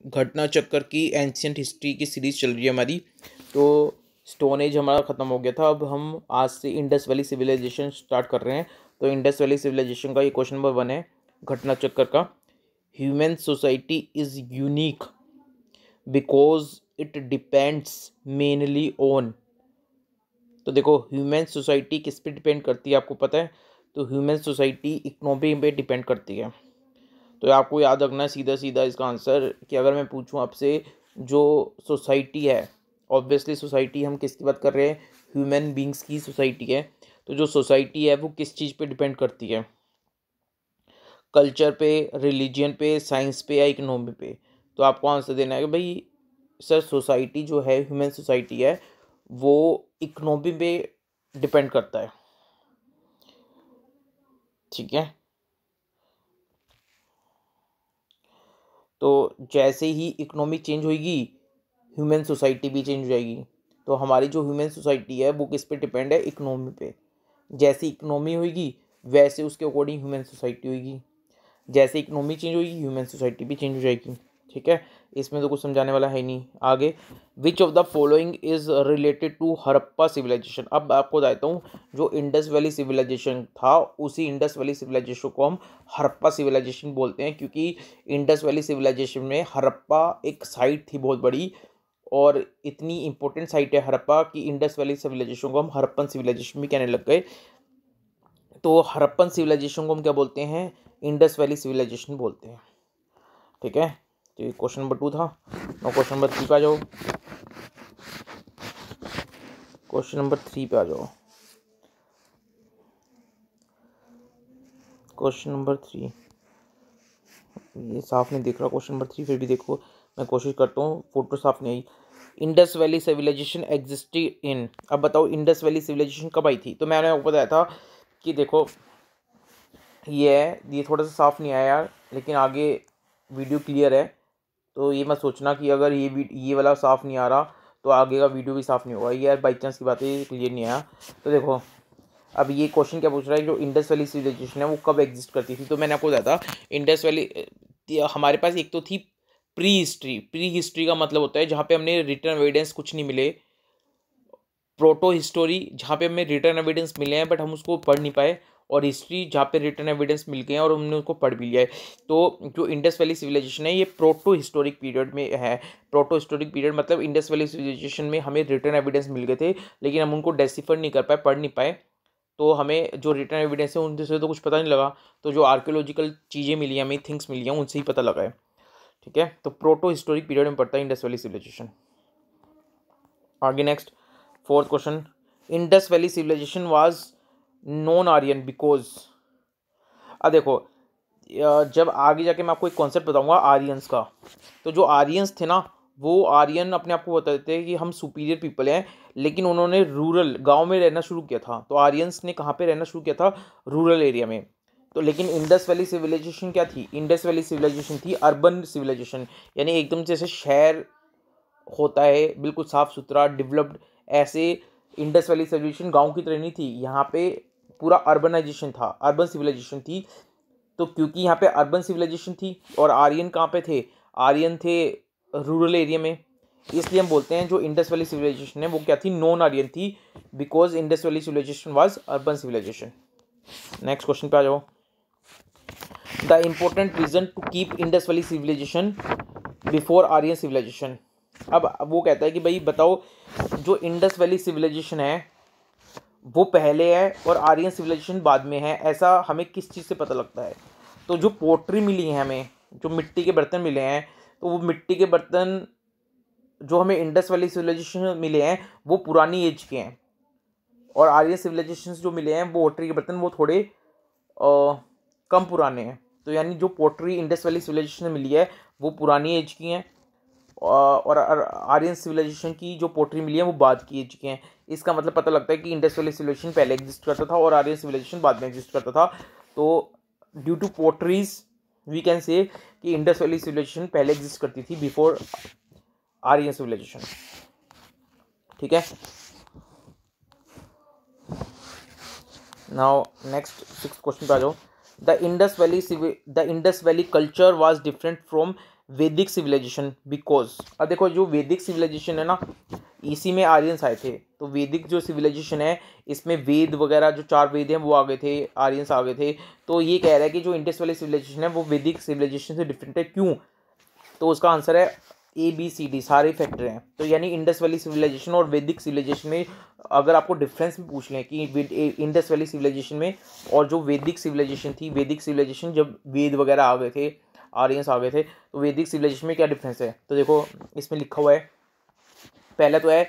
घटना चक्कर की एंशियंट हिस्ट्री की सीरीज चल रही है हमारी। तो स्टोन एज हमारा ख़त्म हो गया था, अब हम आज से इंडस वैली सिविलाइजेशन स्टार्ट कर रहे हैं। तो इंडस वैली सिविलाइजेशन का ये क्वेश्चन नंबर 1 है घटना चक्कर का। Human society is unique because it depends mainly on. तो देखो ह्यूमन सोसाइटी किस पे डिपेंड करती है आपको पता है? तो ह्यूमन सोसाइटी इकोनॉमी पे डिपेंड करती है। तो आपको याद रखना है सीधा सीधा इसका आंसर कि अगर मैं पूछूं आपसे जो सोसाइटी है, ऑब्वियसली सोसाइटी हम किसकी बात कर रहे हैं? ह्यूमन बींग्स की सोसाइटी है। तो जो सोसाइटी है वो किस चीज़ पे डिपेंड करती है? कल्चर पे, रिलीजन पे, साइंस पे या इकोनॉमी पे? तो आपको आंसर देना है कि भाई सर सोसाइटी जो है, ह्यूमन सोसाइटी है, वो इकोनॉमी पे डिपेंड करता है। ठीक है, तो जैसे ही इकोनॉमी चेंज होगी ह्यूमन सोसाइटी भी चेंज हो जाएगी। तो हमारी जो ह्यूमन सोसाइटी है वो किस पे डिपेंड है? इकोनॉमी पे। जैसी इकोनॉमी होगी वैसे उसके अकॉर्डिंग ह्यूमन सोसाइटी होगी। जैसे इकोनॉमी चेंज होगी ह्यूमन सोसाइटी भी चेंज हो जाएगी। ठीक है, इसमें तो कुछ समझाने वाला है नहीं। आगे, which of the following is related to Harappa civilization? अब आपको बताता हूँ, जो इंडस वैली सिविलाइजेशन था उसी इंडस वैली सिविलाइजेशन को हम हड़प्पा सिविलाइजेशन बोलते हैं, क्योंकि इंडस वैली सिविलाइजेशन में हड़प्पा एक साइट थी बहुत बड़ी, और इतनी इंपॉर्टेंट साइट है हड़प्पा कि इंडस वैली सिविलाइजेशन को हम हड़प्पन सिविलाइजेशन भी कहने लग गए। तो हड़प्पन सिविलाइजेशन को हम क्या बोलते हैं? इंडस वैली सिविलाइजेशन बोलते हैं। ठीक है, तो ये क्वेश्चन नंबर 2 था। और क्वेश्चन नंबर 3 पे आ जाओ। क्वेश्चन नंबर 3 पे आ जाओ। क्वेश्चन नंबर 3, ये साफ नहीं दिख रहा क्वेश्चन नंबर 3, फिर भी देखो मैं कोशिश करता हूँ, फोटो साफ नहीं आई। Indus valley civilisation existed in, अब बताओ इंडस वैली सिविलाइजेशन कब आई थी? तो मैंने आपको बताया था कि देखो ये थोड़ा सा साफ नहीं आया यार, लेकिन आगे वीडियो क्लियर है। तो ये मत सोचना कि अगर ये वाला साफ नहीं आ रहा तो आगे का वीडियो भी साफ नहीं होगा। ये यार बाई चांस की बात है, ये क्लियर नहीं आया। तो देखो अब ये क्वेश्चन क्या पूछ रहा है, जो इंडस वैली सिविलाइजेशन है वो कब एग्जिस्ट करती थी? तो मैंने आपको बताया था इंडस वैली हमारे पास एक तो थी प्री हिस्ट्री। प्री हिस्ट्री का मतलब होता है जहाँ पे हमने रिटर्न एविडेंस कुछ नहीं मिले। प्रोटो हिस्टोरी जहाँ पे हमें रिटर्न एविडेंस मिले हैं बट हम उसको पढ़ नहीं पाए, और हिस्ट्री जहाँ पे रिटर्न एविडेंस मिल गए हैं और हमने उसको पढ़ भी लिया है। तो जो इंडस वैली सिविलाइजेशन है ये प्रोटो हिस्टोरिक पीरियड में है। प्रोटो हिस्टोरिक पीरियड मतलब इंडस वैली सिविलाइजेशन में हमें रिटर्न एविडेंस मिल गए थे लेकिन हम उनको डेसिफर नहीं कर पाए, पढ़ नहीं पाए। तो हमें जो रिटर्न एविडेंस है उनसे तो कुछ पता नहीं लगा। तो जो आर्कियोलॉजिकल चीज़ें मिली हैं हमें, थिंग्स मिली हैं, उनसे ही पता लगा है। ठीक है, तो प्रोटो हिस्टोरिक पीरियड में पड़ता है इंडस वैली सिविलाइजेशन। आगे next, fourth question, Indus valley civilization was non Aryan because. अब देखो जब आगे जाके मैं आपको एक कॉन्सेप्ट बताऊंगा आर्यंस का, तो जो आर्यंस थे ना वो आर्यन अपने आप को बताते थे कि हम सुपीरियर पीपल हैं, लेकिन उन्होंने रूरल गांव में रहना शुरू किया था। तो आर्यंस ने कहाँ पे रहना शुरू किया था? रूरल एरिया में। तो लेकिन इंडस वैली सिविलाइजेशन क्या थी? इंडस वैली सिविलाइजेशन थी अर्बन सिविलाइजेशन, यानी एकदम जैसे शहर होता है बिल्कुल साफ सुथरा डेवलप्ड, ऐसे इंडस वैली सिविलाइजेशन गांव की तरह नहीं थी। यहाँ पे पूरा अर्बनाइजेशन था, अर्बन सिविलाइजेशन थी। तो क्योंकि यहाँ पे अर्बन सिविलाइजेशन थी और आर्यन कहाँ पे थे? आर्यन थे रूरल एरिया में, इसलिए हम बोलते हैं जो इंडस वैली सिविलाइजेशन है वो क्या थी? नॉन आर्यन थी, because Indus valley civilization was urban civilization. Next question पे आ जाओ। The important reason to keep Indus valley civilization before Aryan civilization. अब वो कहता है कि भाई बताओ जो इंडस वैली सिविलाइजेशन है वो पहले है और आर्यन सिविलाइजेशन बाद में है, ऐसा हमें किस चीज़ से पता लगता है? तो जो पोट्री मिली है हमें, जो मिट्टी के बर्तन मिले हैं, तो वो मिट्टी के बर्तन जो हमें इंडस वैली सिविलाइजेशन मिले हैं वो पुरानी एज के हैं, और आर्यन सिविलाइजेशन जो मिले हैं वो पोट्री के बर्तन वो थोड़े कम पुराने हैं। तो यानी जो पोट्री इंडस वैली सिविलाइजेशन में मिली है वो पुरानी एज की हैं, और आर्यन सिविलाइजेशन की जो पोट्री मिली है वो बाद की एज के हैं। इसका मतलब पता लगता है कि इंडस वैली सिविलाइजेशन पहले एग्जिस्ट करता था और आर्यन सिविलाइजेशन बाद में एग्जिस्ट करता था। तो due to potteries we can say कि इंडस वैली सिविलाइजेशन पहले एग्जिस्ट करती थी बिफोर आर्यन सिविलाइजेशन। ठीक है, नाउ नेक्स्ट 6th क्वेश्चन पे आ जाओ। The Indus valley culture was different from वैदिक सिविलाइजेशन बिकॉज, अब देखो जो वैदिक सिविलाइजेशन है ना, इसी में आर्यंस आए थे। तो वैदिक जो सिविलाइजेशन है इसमें वेद वगैरह जो 4 वेद हैं वो आ गए थे, आर्यंस आ गए थे। तो ये कह रहा है कि जो इंडस वैली सिविलाइजेशन है वो वैदिक सिविलाइजेशन से डिफरेंट है। क्यों? तो उसका आंसर है ABCD, सारे फैक्टर हैं। तो यानी इंडस वैली सिविलाइजेशन और वैदिक सिविलाइजेशन में अगर आपको डिफरेंस भी पूछ लें कि इंडस वैली सिविलाइजेशन में और जो वैदिक सिविलाइजेशन थी, वैदिक सिविलाइजेशन जब वेद वगैरह आ गए थे, आर्यंस आ गए थे, तो वैदिक सिविलाइजेशन में क्या डिफरेंस है? तो देखो इसमें लिखा हुआ है, पहला तो है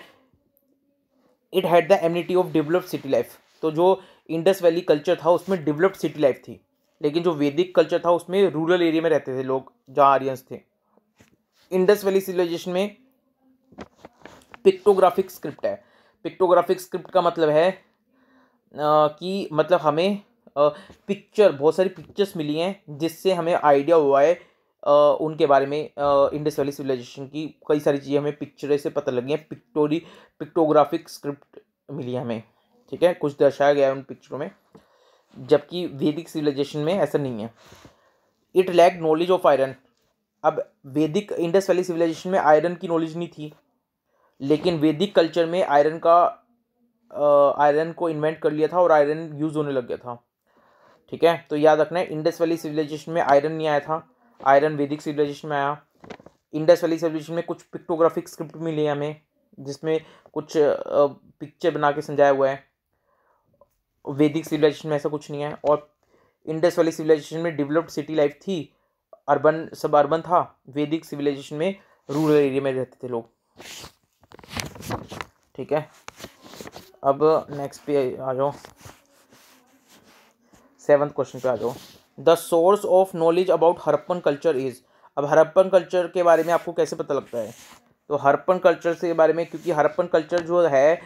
it had the amenity of developed city life. तो जो इंडस वैली कल्चर था उसमें डेवलप्ड सिटी लाइफ थी, लेकिन जो वैदिक कल्चर था उसमें रूरल एरिया में रहते थे लोग, जहाँ आर्यंस थे। इंडस वैली सिविलाइजेशन में पिक्टोग्राफिक स्क्रिप्ट है। पिक्टोग्राफिक स्क्रिप्ट का मतलब है कि मतलब हमें पिक्चर, बहुत सारी पिक्चर्स मिली हैं जिससे हमें आइडिया हुआ है उनके बारे में। इंडस वैली सिविलाइजेशन की कई सारी चीज़ें हमें पिक्चर से पता लगी हैं, पिक्टोग्राफिक स्क्रिप्ट मिली है हमें, ठीक है, कुछ दर्शाया गया है उन पिक्चरों में, जबकि वैदिक सिविलाइजेशन में ऐसा नहीं है। It lack knowledge of iron. अब वैदिक इंडस वैली सिविलाइजेशन में आयरन की नॉलेज नहीं थी, लेकिन वैदिक कल्चर में आयरन को इन्वेंट कर लिया था और आयरन यूज़ होने लग गया था, ठीक है। तो याद रखना है इंडस वैली सिविलाइजेशन में आयरन नहीं आया था, आयरन वैदिक सिविलाइजेशन में आया। इंडस वैली सिविलाइजेशन में कुछ पिक्टोग्राफिक स्क्रिप्ट मिली है हमें, जिसमें कुछ पिक्चर बना के समझाया हुआ है। वैदिक सिविलाइजेशन में ऐसा कुछ नहीं है। और इंडस वैली सिविलाइजेशन में डेवलप्ड सिटी लाइफ थी, अर्बन, सब अर्बन था। वैदिक सिविलाइजेशन में रूरल एरिया में रहते थे लोग, ठीक है। अब नेक्स्ट पे आ जाओ, 7th क्वेश्चन पे आ जाओ। The source of knowledge about Harappan culture is. अब हड़प्पन कल्चर के बारे में आपको कैसे पता लगता है? तो हड़प्पन कल्चर के बारे में, क्योंकि हड़प्पन कल्चर जो है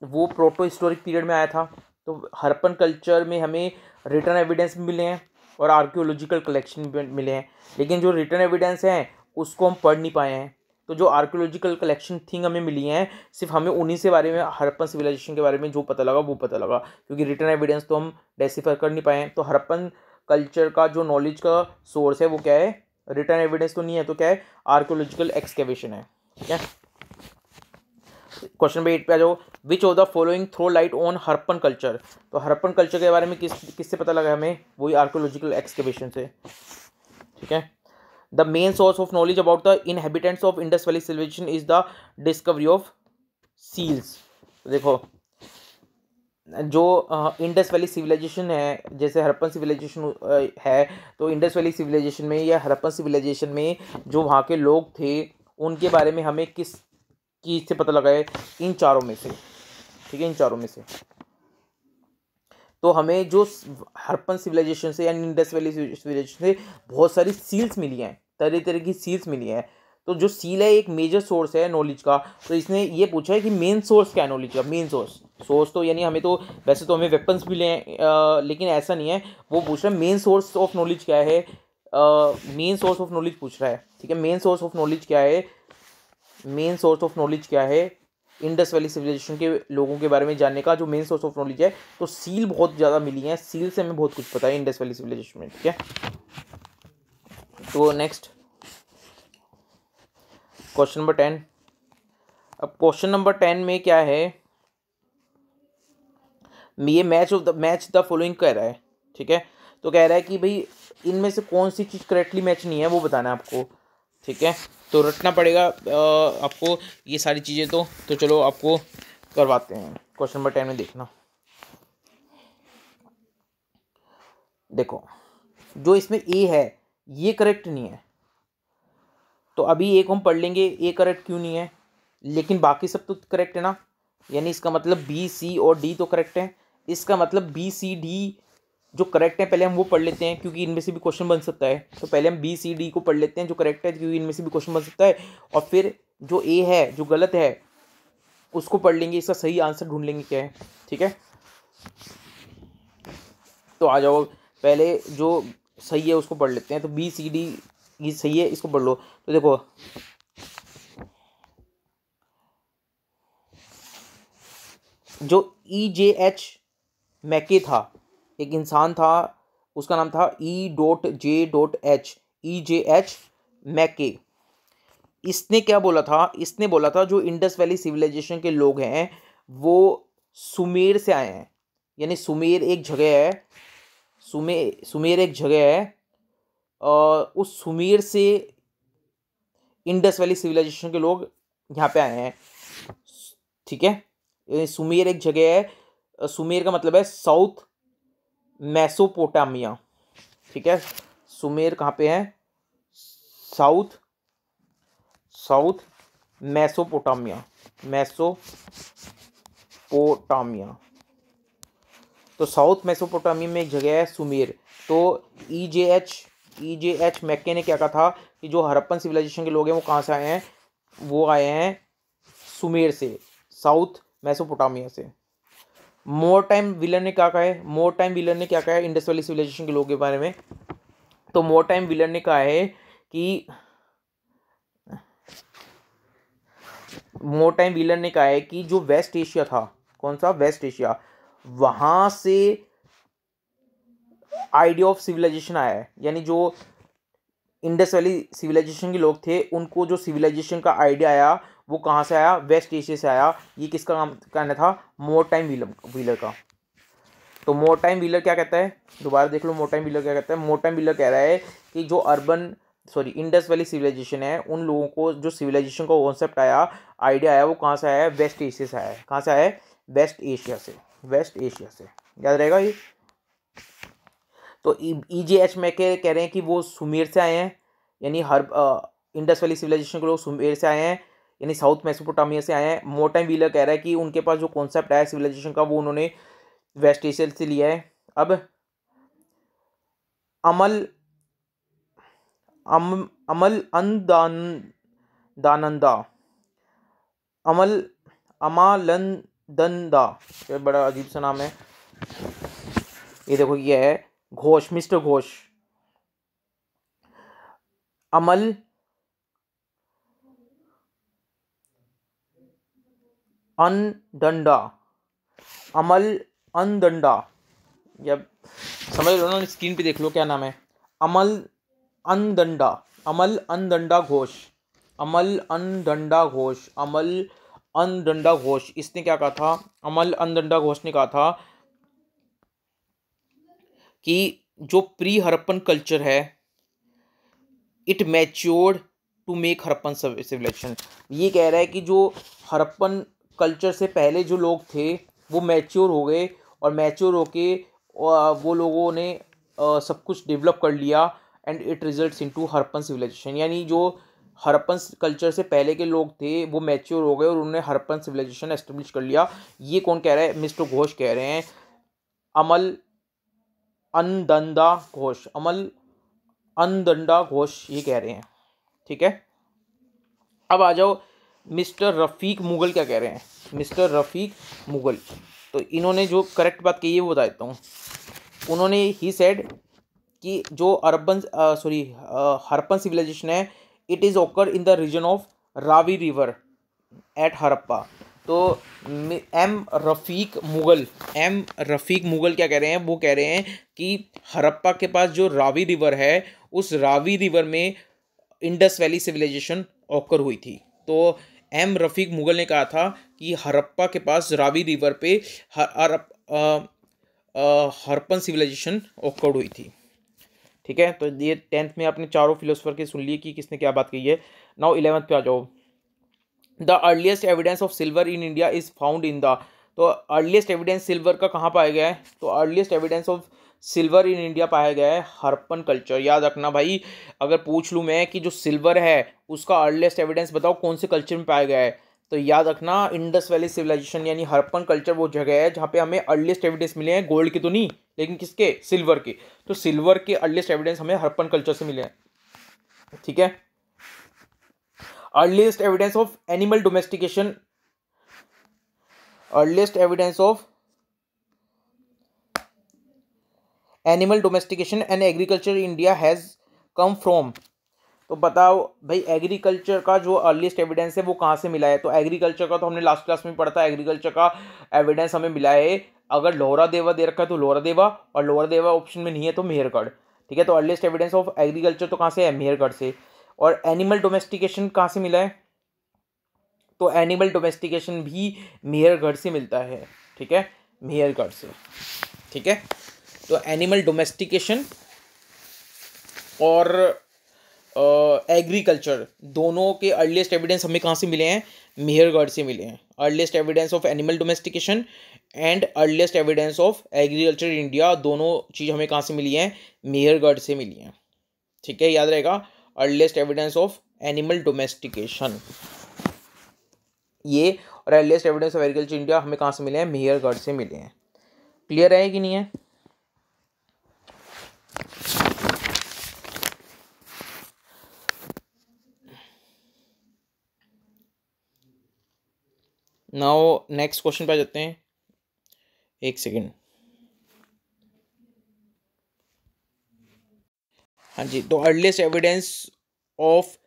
वो प्रोटो हिस्टोरिक पीरियड में आया था। तो हड़प्पन कल्चर में हमें रिटर्न एविडेंस मिले हैं और आर्कियोलॉजिकल कलेक्शन मिले हैं, लेकिन जो रिटर्न एविडेंस हैं उसको हम पढ़ नहीं पाए हैं। तो जो आर्कियोलॉजिकल कलेक्शन थिंग हमें मिली हैं, सिर्फ हमें उन्हीं से बारे में, हड़प्पन सिविलाइजेशन के बारे में जो पता लगा वो पता लगा, क्योंकि रिटर्न एविडेंस तो हम डेसिफर कर नहीं पाए हैं। तो हड़प्पन कल्चर का जो नॉलेज का सोर्स है वो क्या है? रिटर्न एविडेंस तो नहीं है, तो क्या है? आर्कियोलॉजिकल एक्सकेवेशन है, ठीक है। क्वेश्चन नंबर 8 पे आ जाओ। Which of the following throw light on Harappan culture. तो हड़प्पन कल्चर के बारे में किससे पता लगा हमें? वही आर्कियोलॉजिकल एक्सकेवेशन से, ठीक है। The main source of knowledge about the inhabitants of Indus valley civilization is the discovery of seals. देखो जो इंडस वैली सिविलाइजेशन है, जैसे हड़प्पन सिविलाइजेशन है, तो इंडस वैली सिविलाइजेशन में या हड़प्पन सिविलाइजेशन में जो वहाँ के लोग थे उनके बारे में हमें किस चीज़ से पता लगा है? इन चारों में से, ठीक है, इन चारों में से। तो हमें जो हड़प्पन सिविलाइजेशन से यानी इंडस वैली सिविलाइजेशन से बहुत सारी सील्स मिली हैं, तरह तरह की सील्स मिली हैं। तो जो सील है एक मेजर सोर्स है नॉलेज का। तो इसने ये पूछा है कि मेन सोर्स क्या है नॉलेज का? मेन सोर्स तो यानी हमें तो वैसे तो हमें वेपन्स मिले हैं, लेकिन ऐसा नहीं है। वो पूछ रहा है मेन सोर्स ऑफ नॉलेज क्या है, मेन सोर्स ऑफ नॉलेज पूछ रहा है, ठीक है। मेन सोर्स ऑफ नॉलेज क्या है? मेन सोर्स ऑफ नॉलेज क्या है इंडस वैली सिविलाइजेशन के लोगों के बारे में जानने का? जो मेन सोर्स ऑफ नॉलेज है, तो सील बहुत ज़्यादा मिली है, सील से हमें बहुत कुछ पता है इंडस वैली सिविलाइजेशन में, ठीक है। तो नेक्स्ट क्वेश्चन नंबर 10। अब क्वेश्चन नंबर 10 में क्या है? ये मैच द फॉलोइंग कह रहा है, ठीक है। तो कह रहा है कि भाई इनमें से कौन सी चीज़ करेक्टली मैच नहीं है वो बताना है आपको, ठीक है। तो रटना पड़ेगा आपको ये सारी चीज़ें। तो चलो आपको करवाते हैं। क्वेश्चन नंबर 10 में देखना, देखो जो इसमें ए है ये करेक्ट नहीं है। तो अभी एक हम पढ़ लेंगे ए करेक्ट क्यों नहीं है, लेकिन बाकी सब तो करेक्ट है ना। यानी इसका मतलब बी, सी और डी तो करेक्ट है। इसका मतलब बी, सी, डी जो करेक्ट है पहले हम वो पढ़ लेते हैं, क्योंकि इनमें से भी क्वेश्चन बन सकता है। तो पहले हम बी, सी, डी को पढ़ लेते हैं जो करेक्ट है, क्योंकि इनमें से भी क्वेश्चन बन सकता है। और फिर जो ए है जो गलत है उसको पढ़ लेंगे, इसका सही आंसर ढूंढ लेंगे क्या है, ठीक है। तो आ जाओ, पहले जो सही है उसको पढ़ लेते हैं। तो बी, सी, डी ये सही है, इसको पढ़ लो। तो देखो जो EJ मैके था, एक इंसान था, उसका नाम था E.J.H, EJ मैके, इसने क्या बोला था, इसने बोला था जो इंडस वैली सिविलाइजेशन के लोग हैं वो सुमेर से आए हैं। यानी सुमेर एक जगह है, सुमेर एक जगह है और उस सुमेर से इंडस वैली सिविलाइजेशन के लोग यहाँ पे आए हैं। ठीक है, ये सुमेर एक जगह है, सुमेर का मतलब है साउथ मेसोपोटामिया। ठीक है, सुमेर कहाँ पे है, साउथ मेसोपोटामिया, मेसोपोटामिया। तो साउथ मेसोपोटामिया में एक जगह है सुमेर। तो EJH मैके ने क्या कहा था कि जो हड़प्पन सिविलाइजेशन के लोग हैं वो कहाँ से आए हैं, वो आए हैं सुमेर से, साउथ मेसोपोटामिया से। मोर टाइम व्हीलर ने क्या कहा है, मोर टाइम व्हीलर ने क्या कहा है इंडस वैली सिविलाइजेशन के लोगों के बारे में। तो मोर टाइम व्हीलर ने कहा है कि जो वेस्ट एशिया था, कौन सा, वेस्ट एशिया, वहां से आइडिया ऑफ सिविलाइजेशन आया है। यानी जो इंडस वैली सिविलाइजेशन के लोग थे उनको जो सिविलाइजेशन का आइडिया आया वो कहाँ से आया, वेस्ट एशिया से आया। ये किसका नाम कहना था, मोर टाइम व्हीलर का। तो मोर टाइम व्हीलर क्या कहता है, दोबारा देख लो मोर टाइम व्हीलर क्या कहता है। मोर टाइम व्हीलर कह रहा है कि जो इंडस वैली सिविलाइजेशन है उन लोगों को जो सिविलाइजेशन का कॉन्सेप्ट आया, आइडिया आया, वो कहाँ से आया है, वेस्ट एशिया से आया है। कहाँ से आया है, वेस्ट एशिया से, याद रहेगा ये। तो EJH में कह रहे हैं कि वो सुमेर से आए हैं, यानी इंडस वैली सिविलाइजेशन के लोग सुमेर से आए हैं, यानी साउथ मेसोपोटामिया से आए हैं। मोर टाइम व्हीलर कह रहा है कि उनके पास जो कॉन्सेप्ट आया सिविलाइजेशन का वो उन्होंने वेस्ट एशिया से लिया है। अब अमालंदंदा, ये बड़ा अजीब सा नाम है। ये देखो ये है घोष, मिस्टर घोष, अमल अनडंडा, जब समझ लो ना, स्क्रीन पे देख लो क्या नाम है, अमल अनडंडा घोष। इसने क्या कहा था, अमल अनडंडा घोष ने कहा था कि जो प्री हड़प्पन कल्चर है it matured to make Harappan civilization. ये कह रहा है कि जो हड़प्पन कल्चर से पहले जो लोग थे वो मैच्योर हो गए, और मैच्योर होके वो लोगों ने सब कुछ डेवलप कर लिया, and it results into Harappan civilization. यानी जो हड़प्पन कल्चर से पहले के लोग थे वो मैच्योर हो गए और उन्होंने हड़प्पन सिविलाइजेशन एस्टेब्लिश कर लिया। ये कौन कह रहा है, मिस्टर घोष कह रहे हैं, अमल अनदंडा घोष ये कह रहे हैं। ठीक है, अब आ जाओ मिस्टर रफ़ीक मुगल क्या कह रहे हैं। मिस्टर रफ़ीक मुगल, तो इन्होंने जो करेक्ट बात कही है वो बता देता हूँ। उन्होंने ही सेड कि जो हड़प्पन सिविलाइजेशन है it is occur in the region of Ravi river at Harappa. तो एम रफ़ीक मुगल क्या कह रहे हैं, वो कह रहे हैं कि हड़प्पा के पास जो रावी रिवर है उस रावी रिवर में इंडस वैली सिविलाइजेशन ऑकर हुई थी। तो एम रफ़ीक मुगल ने कहा था कि हड़प्पा के पास रावी रिवर पे हड़प्पन सिविलाइजेशन ऑकर हुई थी। ठीक है, तो ये 10th में आपने चारों फिलोसोफर के सुन लिए कि किसने क्या बात कही है। नाउ 11th पे आ जाओ। The earliest evidence of silver in India is found in the, तो अर्लीस्ट एविडेंस सिल्वर का कहाँ पाया गया है, तो earliest evidence of silver in India पाया गया है हड़प्पन कल्चर। याद रखना भाई, अगर पूछ लूँ मैं कि जो सिल्वर है उसका अर्लीस्ट एविडेंस बताओ कौन से कल्चर में पाया गया है, तो याद रखना इंडस वैली सिविलाइजेशन यानी हड़प्पन कल्चर वो जगह है जहाँ पे हमें अर्लीस्ट एविडेंस मिले हैं, गोल्ड के तो नहीं लेकिन किसके, सिल्वर के। तो सिल्वर के अर्लीस्ट एविडेंस हमें हड़प्पन कल्चर से मिले हैं। ठीक है, earliest evidence of animal domestication and agriculture in India has come from। तो बताओ भाई एग्रीकल्चर का जो अर्लीस्ट एविडेंस है वो कहाँ से मिला है, तो एग्रीकल्चर का तो हमने लास्ट क्लास में पढ़ा था। एग्रीकल्चर का एविडेंस हमें मिला है, अगर लोहरा देवा दे रखा है तो लोहरा देवा, और लोहरा देवा ऑप्शन में नहीं है तो मेहरगढ़। ठीक है, तो अर्लीस्ट एविडेंस ऑफ एग्रीकल्चर तो कहाँ से है, मेहरगढ़ से। और एनिमल डोमेस्टिकेशन कहाँ से मिला है? तो एनिमल डोमेस्टिकेशन भी मेहरगढ़ से मिलता है, ठीक है, मेहरगढ़ से, ठीक है। तो एनिमल डोमेस्टिकेशन और एग्रीकल्चर दोनों के अर्लीस्ट एविडेंस हमें कहाँ से मिले हैं? मेहरगढ़ से मिले हैं। Earliest evidence of animal domestication and earliest evidence of agriculture in India, दोनों चीज़ हमें कहाँ से मिली हैं? मेहरगढ़ से मिली हैं, ठीक है, याद रहेगा। Earliest evidence of animal domestication ये, और earliest evidence of agriculture India हमें कहाँ से मिले हैं? मेहरगढ़ से मिले हैं। क्लियर है कि नहीं है? नाउ नेक्स्ट क्वेश्चन पे आ जाते हैं। एक सेकेंड। हाँ जी, तो earliest evidence of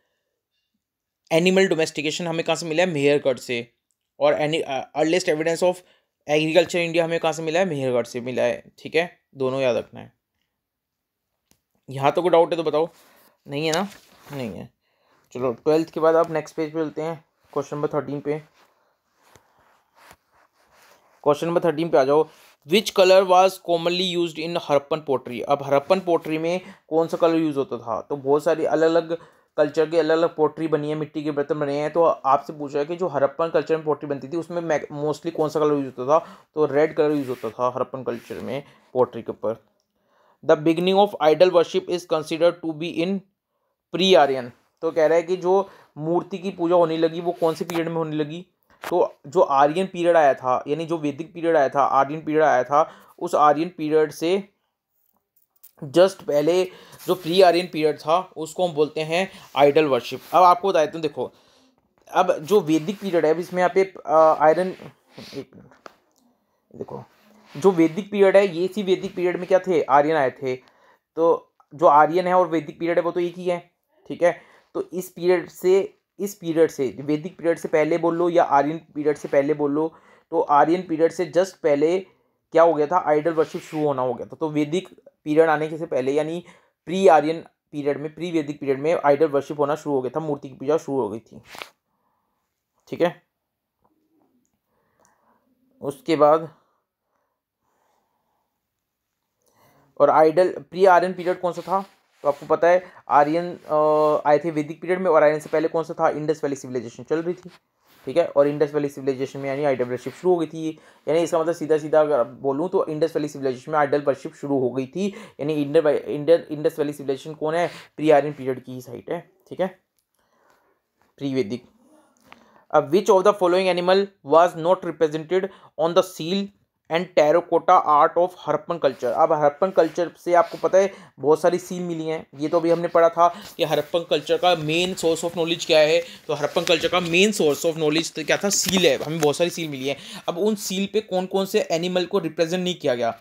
animal domestication हमें कहाँ से मिला है? मेहरगढ़ से। और earliest evidence of agriculture India हमें कहाँ से मिला है? मेहरगढ़ से मिला है, ठीक है, दोनों याद रखना है। यहाँ तो कोई डाउट है तो बताओ। नहीं है ना? नहीं है। चलो 12th के बाद आप नेक्स्ट पेज पे चलते हैं, क्वेश्चन नंबर 13 पे। क्वेश्चन नंबर 13 पे आ जाओ। Which colour was commonly used in Harappan pottery? अब हड़प्पन पोट्री में कौन सा कलर यूज होता था? तो बहुत सारी अलग अलग कल्चर के अलग अलग पोट्री बनी है, मिट्टी के बर्तन बने हैं। तो आपसे पूछा है कि जो हड़प्पन कल्चर में पोट्री बनती थी उसमें मोस्टली कौन सा कलर यूज होता था? तो रेड कलर यूज होता था हड़प्पन कल्चर में पोट्री के ऊपर। The beginning of idol worship is considered to be in pre Aryan. तो कह रहा है कि जो मूर्ति की पूजा होने लगी वो कौन से पीरियड में होने लगी? तो जो आर्यन पीरियड आया था, यानी जो वैदिक पीरियड आया था, आर्यन पीरियड आया था, उस आर्यन पीरियड से जस्ट पहले जो प्री आर्यन पीरियड था उसको हम बोलते हैं आइडल वर्शिप। अब आपको बता देता हूँ, देखो, अब जो वैदिक पीरियड है, अब इसमें यहाँ पे आयरन, एक मिनट, देखो, जो वैदिक पीरियड है, ये इसी वैदिक पीरियड में क्या थे? आर्यन आए थे। तो जो आर्यन है और वैदिक पीरियड है वो तो एक ही है, ठीक है। तो इस पीरियड से वैदिक पीरियड से पहले बोल लो या आर्यन पीरियड से पहले बोल लो, तो आर्यन पीरियड से जस्ट पहले क्या हो गया था? आइडल वर्शिप शुरू होना हो गया था। तो वैदिक पीरियड आने के से पहले, यानी प्री आर्यन पीरियड में, प्री वैदिक पीरियड में आइडल वर्शिप होना शुरू हो गया था, मूर्ति की पूजा शुरू हो गई थी, ठीक है। उसके बाद और आइडल प्री आर्यन पीरियड कौन सा था? तो आपको पता है आर्यन आए थे वैदिक पीरियड में, और आर्यन से पहले कौन सा था? इंडस वैली सिविलाइजेशन चल रही थी, ठीक है। और इंडस वैली सिविलाइजेशन में यानी आइडल वर्शिप शुरू हो गई थी, यानी इसका मतलब सीधा सीधा अगर बोलूँ तो इंडस वैली सिविलाइजेशन में आइडल वर्शिप शुरू हो गई थी। यानी इंडस वैली सिविलाइजेशन कौन है? प्री आर्यन पीरियड की ही साइट है, ठीक है, प्री वैदिक। अब विच of the following animal was not represented on the seal and terracotta art of Harappan culture? अब हड़प्पन कल्चर से आपको पता है बहुत सारी सील मिली हैं। ये तो अभी हमने पढ़ा था कि हड़प्पन कल्चर का मेन सोर्स ऑफ नॉलेज क्या है। तो हड़प्पन कल्चर का मेन सोर्स ऑफ नॉलेज तो क्या था? सील है। हमें बहुत सारी सील मिली है। अब उन सील पे कौन कौन से एनिमल को रिप्रेजेंट नहीं किया गया?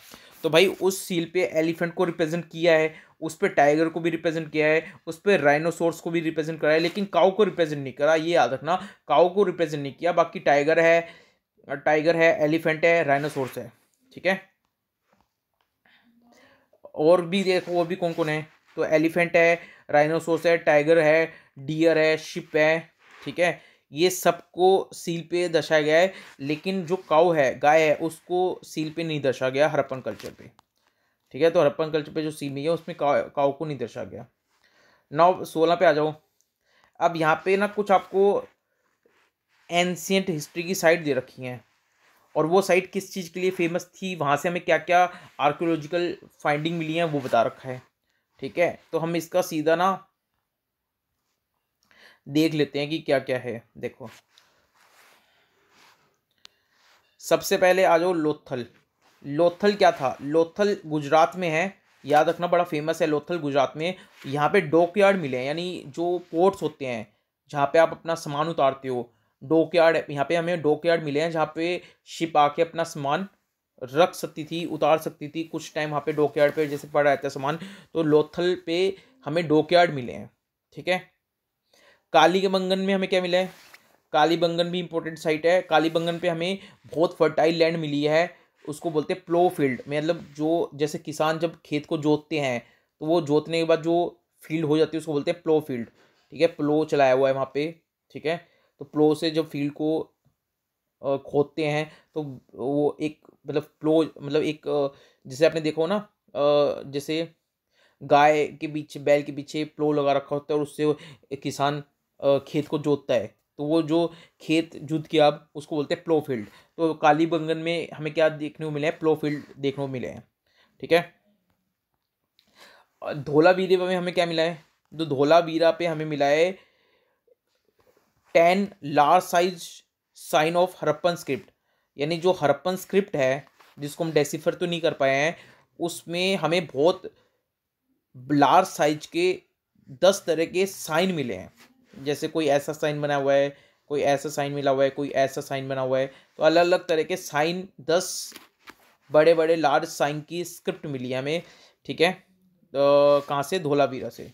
तो भाई उस सील पे एलिफेंट को रिप्रेजेंट किया है, उस पर टाइगर को भी रिप्रेजेंट किया है, उस पर राइनोसोर्स को भी रिप्रेजेंट करा है, लेकिन काऊ को रिप्रेजेंट नहीं करा। ये याद रखना, काऊ को रिप्रेजेंट नहीं किया। बाकी टाइगर है, एलिफेंट है, राइनोसोर्स है, ठीक है। और भी देखो और भी कौन कौन है, तो एलिफेंट है, राइनोसोर्स है, टाइगर है, डियर है, शिप है, ठीक है। ये सबको सील पे दर्शाया गया है, लेकिन जो काऊ है, गाय है, उसको सील पे नहीं दर्शाया गया हड़प्पन कल्चर पे, ठीक है। तो हड़प्पन कल्चर पे जो सील नहीं है उसमें काऊ को नहीं दर्शाया गया। 9 16 पे आ जाओ। अब यहाँ पे ना कुछ आपको एंशियंट हिस्ट्री की साइट दे रखी हैं, और वो साइट किस चीज़ के लिए फेमस थी, वहाँ से हमें क्या क्या आर्कियोलॉजिकल फाइंडिंग मिली हैं वो बता रखा है, ठीक है। तो हम इसका सीधा ना देख लेते हैं कि क्या क्या है। देखो, सबसे पहले आ जाओ लोथल। लोथल क्या था? लोथल गुजरात में है, याद रखना, बड़ा फेमस है लोथल गुजरात में। यहाँ पे डॉकयार्ड मिले हैं, यानी जो पोर्ट्स होते हैं जहाँ पे आप अपना सामान उतारते हो, डॉकयार्ड, यहाँ पे हमें डॉकयार्ड मिले हैं जहाँ पे शिप आके अपना सामान रख सकती थी, उतार सकती थी। कुछ टाइम वहाँ पे डॉकयार्ड पे जैसे पड़ा रहता है सामान, तो लोथल पे हमें डॉकयार्ड मिले हैं, ठीक है। कालीबंगन में हमें क्या मिला है? कालीबंगन भी इंपॉर्टेंट साइट है। कालीबंगन पे हमें बहुत फर्टाइल लैंड मिली है, उसको बोलते हैं प्लो फील्ड। मतलब जो जैसे किसान जब खेत को जोतते हैं तो वो जोतने के बाद जो फील्ड हो जाती है उसको बोलते हैं प्लो फील्ड। ठीक है, प्लो चलाया हुआ है वहाँ पे, ठीक है। तो प्लो से जब फील्ड को खोदते हैं तो वो एक मतलब प्लो मतलब एक जैसे आपने देखा हो ना, जैसे गाय के पीछे बैल के पीछे प्लो लगा रखा होता है और उससे किसान खेत को जोतता है, तो वो जो खेत जुत किया अब उसको बोलते हैं प्लो फील्ड। तो कालीबंगन में हमें क्या देखने को मिले हैं, प्लो फील्ड देखने को मिले हैं, ठीक है। और धोलावीरा में हमें क्या मिला है, तो धोलावीरा पे हमें मिला है 10 large size sign of Harappan script, यानी जो हरप्पन स्क्रिप्ट है जिसको हम डेसिफर तो नहीं कर पाए हैं, उसमें हमें बहुत लार्ज साइज के 10 तरह के साइन मिले हैं। जैसे कोई ऐसा साइन बना हुआ है, कोई ऐसा साइन मिला हुआ है, कोई ऐसा साइन बना हुआ है, तो अलग अलग तरह के साइन 10 बड़े बड़े लार्ज साइन की स्क्रिप्ट मिली है हमें, ठीक है। तो कहाँ से, धोलावीरा से।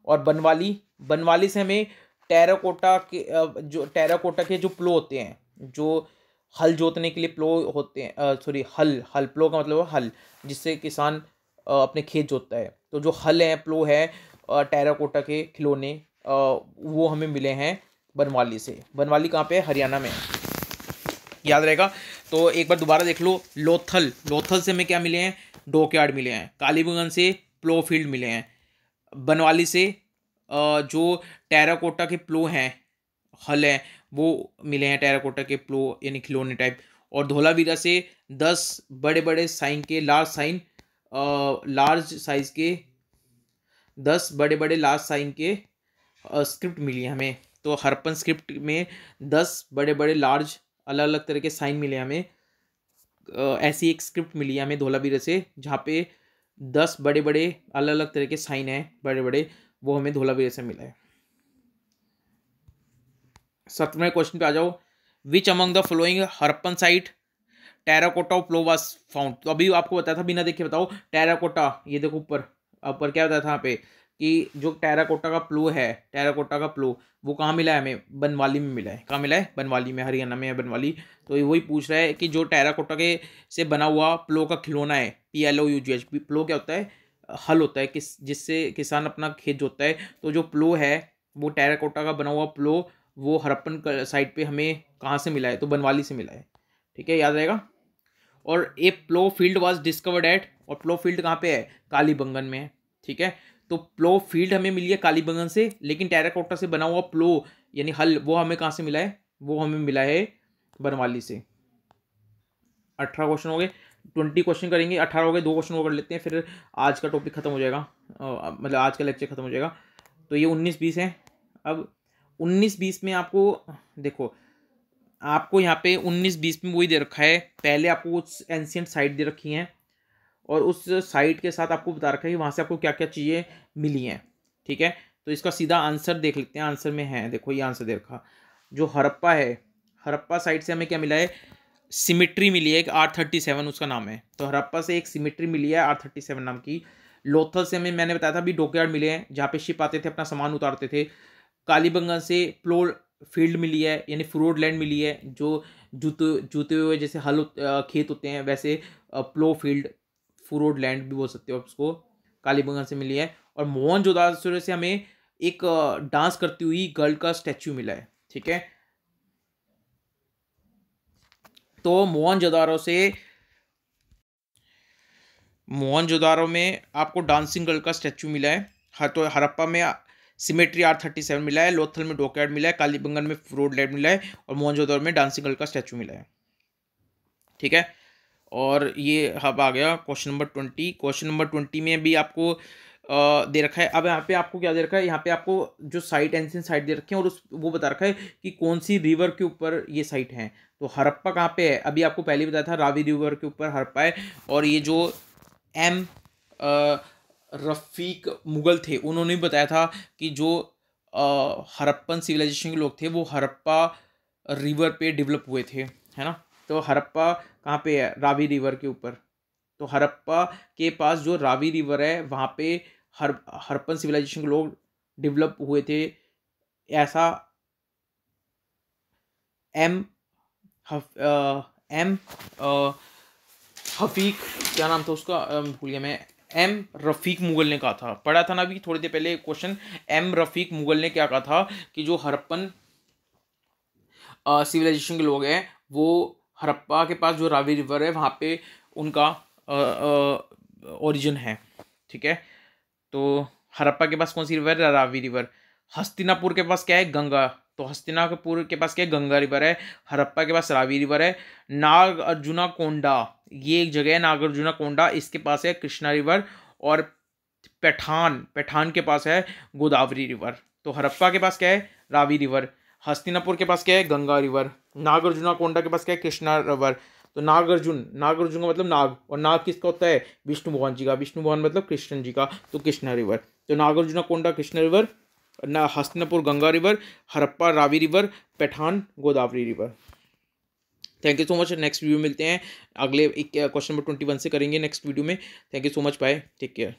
और बनवाली, बनवाली से हमें टेराकोटा के जो टेराकोटा के जो प्लो होते हैं, जो हल जोतने के लिए प्लो होते हैं, सॉरी हल, हल प्लो का मतलब है हल, जिससे किसान अपने खेत जोतता है। तो जो हल है, प्लो है, टेराकोटा के खिलौने, वो हमें मिले हैं बनवाली से। बनवाली कहाँ पे है, हरियाणा में है, याद रहेगा। तो एक बार दोबारा देख लो, लोथल, लोथल से हमें क्या मिले हैं, डॉकयार्ड मिले हैं। कालीबंगन से प्लो फील्ड मिले हैं। बनवाली से जो टेराकोटा के प्लो हैं, हल हैं, वो मिले हैं टेराकोटा के प्लो यानी खिलौने टाइप। और धोलावीरा से 10 बड़े बड़े साइन के लार्ज साइन, लार्ज साइज के 10 बड़े बड़े लार्ज साइन के स्क्रिप्ट मिली है हमें। तो हरप्पन स्क्रिप्ट में 10 बड़े बड़े लार्ज अलग अलग तरह के साइन मिले हमें। ऐसी एक स्क्रिप्ट मिली है हमें धोलावीरा से, जहाँ पे 10 बड़े बड़े अलग अलग तरह के साइन हैं बड़े बड़े, वो हमें धोलावीरा से मिला है। 17वें क्वेश्चन पे आ जाओ। Which among the following Harappan site terracotta plough was found. तो अभी आपको बताया था, बिना देखे बताओ, टेराकोटा, ये देखो ऊपर ऊपर क्या बताया था यहाँ पे कि जो टेराकोटा का प्लो है, टेराकोटा का प्लो वो कहाँ मिला है हमें, बनवाली में मिला है। कहाँ मिला है, बनवाली में, हरियाणा में है बनवाली। तो वही पूछ रहा है कि जो टेराकोटा के से बना हुआ प्लो का खिलौना है, PLOUGH, प्लो क्या होता है, हल होता है जिससे किसान अपना खेत जोतता है। तो जो प्लो है वो टेराकोटा का बना हुआ प्लो, वो हरप्पन साइड पे हमें कहाँ से मिला है, तो बनवाली से मिला है, ठीक है, याद रहेगा। और ए plough field was discovered eight, और प्लो फील्ड कहाँ पे है, कालीबंगन में है, ठीक है। तो प्लो फील्ड हमें मिली है कालीबंगन से, लेकिन टेराकोटा से बना हुआ प्लो यानी हल वो हमें कहाँ से मिला है, वो हमें मिला है बनवाली से। 18 क्वेश्चन हो गए, 20 क्वेश्चन करेंगे, 18 हो गए, 2 क्वेश्चन और कर लेते हैं, फिर आज का टॉपिक खत्म हो जाएगा, मतलब आज का लेक्चर खत्म हो जाएगा। तो ये 19-20 है। अब 19-20 में आपको देखो, आपको यहाँ पे 19-20 में वही दे रखा है, पहले आपको कुछ एंशियंट साइट दे रखी हैं और उस साइट के साथ आपको बता रखा है कि वहाँ से आपको क्या क्या चीज़ें मिली हैं, ठीक है। तो इसका सीधा आंसर देख लेते हैं, आंसर में है, देखो ये आंसर दे रखा, जो हड़प्पा है, हड़प्पा साइट से हमें क्या मिला है, सिमिट्री मिली है, एक R37 उसका नाम है। तो हड़प्पा से एक सिमिट्री मिली है R37 नाम की। लोथल से हमें मैंने बताया था अभी डॉकयार्ड मिले हैं, जहाँ पे शिप आते थे अपना सामान उतारते थे। कालीबंगन से प्लो फील्ड मिली है यानी फ्रूट लैंड मिली है, जो जूते हुए जैसे खेत होते हैं वैसे प्लो फील्ड, फ्रूट लैंड भी बोल सकते हो आप उसको, कालीबंगन से मिली है। और मोहनजोदाड़ो से हमें एक डांस करती हुई गर्ल का स्टैच्यू मिला है, ठीक है। तो मोहनजोदाड़ो में आपको डांसिंग गर्ल का स्टैच्यू मिला है। तो हड़प्पा में सिमेट्री R37 मिला है, लोथल में डॉकयार्ड मिला है, कालीबंगन में फ्रूट लैंड मिला है, और मोहनजोदाड़ो में डांसिंग गर्ल का स्टैच्यू मिला है, ठीक है। और ये अब आ गया क्वेश्चन नंबर 20। क्वेश्चन नंबर 20 में भी आपको दे रखा है। अब यहाँ पे आपको क्या दे रखा है, यहाँ पे आपको जो साइट एंशिएंट साइट दे रखे हैं और उस वो बता रखा है कि कौन सी रिवर के ऊपर ये साइट है। तो हड़प्पा कहाँ पे है, अभी आपको पहले बताया था रावी रिवर के ऊपर हड़प्पा है। और ये जो एम रफ़ीक मुगल थे, उन्होंने भी बताया था कि जो हड़प्पन सिविलाइजेशन के लोग थे वो हड़प्पा रिवर पे डेवलप हुए थे, है ना। तो हड़प्पा कहाँ पे है, रावी रिवर के ऊपर। तो हड़प्पा के पास जो रावी रिवर है वहाँ पे हड़प्पन सिविलाइजेशन के लोग डेवलप हुए थे, ऐसा एम एम हफीक, क्या नाम था उसका, भूल गया मैं, एम रफ़ीक मुगल ने कहा था, पढ़ा था ना अभी थोड़ी देर पहले क्वेश्चन। एम रफ़ीक मुगल ने क्या कहा था कि जो हड़प्पन सिविलाइजेशन के लोग हैं वो हड़प्पा के पास जो रावी रिवर है वहाँ पे उनका ओरिजिन है। ठीक है, तो हड़प्पा के पास कौन सी रिवर है? रावी रिवर। हस्तिनापुर के पास क्या है? गंगा। तो हस्तिनापुर के पास क्या है? गंगा रिवर है। हड़प्पा के पास रावी रिवर है। नाग अर्जुना कोंडा, ये एक जगह है नाग अर्जुना कोंडा, इसके पास है कृष्णा रिवर। और पैठान के पास है गोदावरी रिवर। तो हड़प्पा के पास क्या है? रावी रिवर। हस्तिनापुर के पास क्या है? गंगा रिवर। नागार्जुना कोंडा के पास क्या है? कृष्णा रिवर। तो नागार्जुन का मतलब नाग, और नाग किसका होता है? विष्णु भगवान जी का। विष्णु भगवान मतलब कृष्ण जी का, तो कृष्णा रिवर। तो नागार्जुना कोंडा कृष्णा रिवर, ना Hastinapur Ganga river, Harappa Ravi river, Paithan Godavari river. Thank you so much. Next video मिलते हैं, अगले क्वेश्चन नंबर 21 से करेंगे नेक्स्ट वीडियो में। Thank you so much, bye, take care.